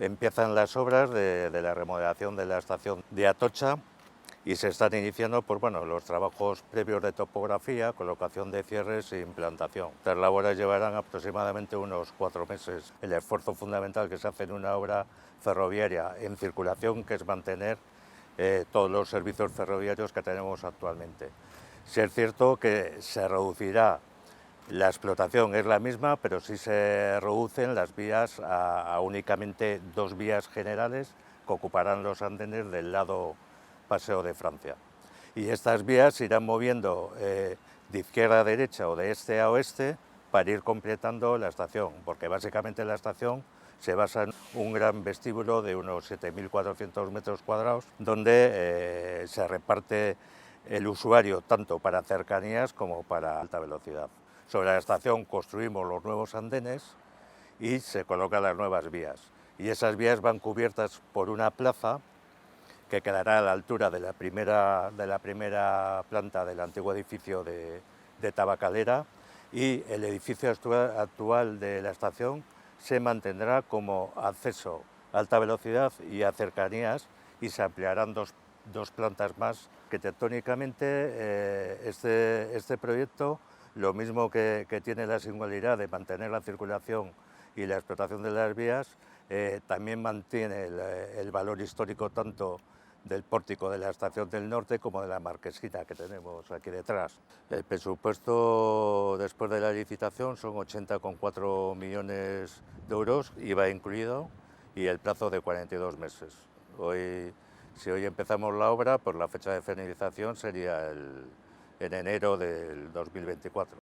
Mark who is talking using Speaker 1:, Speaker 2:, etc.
Speaker 1: Empiezan las obras de la remodelación de la estación de Atocha y se están iniciando los trabajos previos de topografía, colocación de cierres e implantación. Estas labores llevarán aproximadamente unos 4 meses. El esfuerzo fundamental que se hace en una obra ferroviaria en circulación, que es mantener todos los servicios ferroviarios que tenemos actualmente. Sí es cierto que se reducirá. La explotación es la misma, pero sí se reducen las vías a únicamente 2 vías generales que ocuparán los andenes del lado Paseo de Francia. Y estas vías se irán moviendo de izquierda a derecha o de este a oeste para ir completando la estación, porque básicamente la estación se basa en un gran vestíbulo de unos 7.400 metros cuadrados, donde se reparte el usuario tanto para cercanías como para alta velocidad. Sobre la estación construimos los nuevos andenes y se colocan las nuevas vías. Y esas vías van cubiertas por una plaza que quedará a la altura de la primera planta del antiguo edificio de Tabacalera, y el edificio actual de la estación se mantendrá como acceso a alta velocidad y a cercanías, y se ampliarán dos plantas más. Arquitectónicamente este proyecto, lo mismo que tiene la singularidad de mantener la circulación y la explotación de las vías, también mantiene el valor histórico tanto del pórtico de la Estación del Norte como de la marquesina que tenemos aquí detrás. El presupuesto después de la licitación son 80,4 millones de euros, IVA incluido, y el plazo de 42 meses. Si hoy empezamos la obra, pues la fecha de finalización sería en enero del 2024.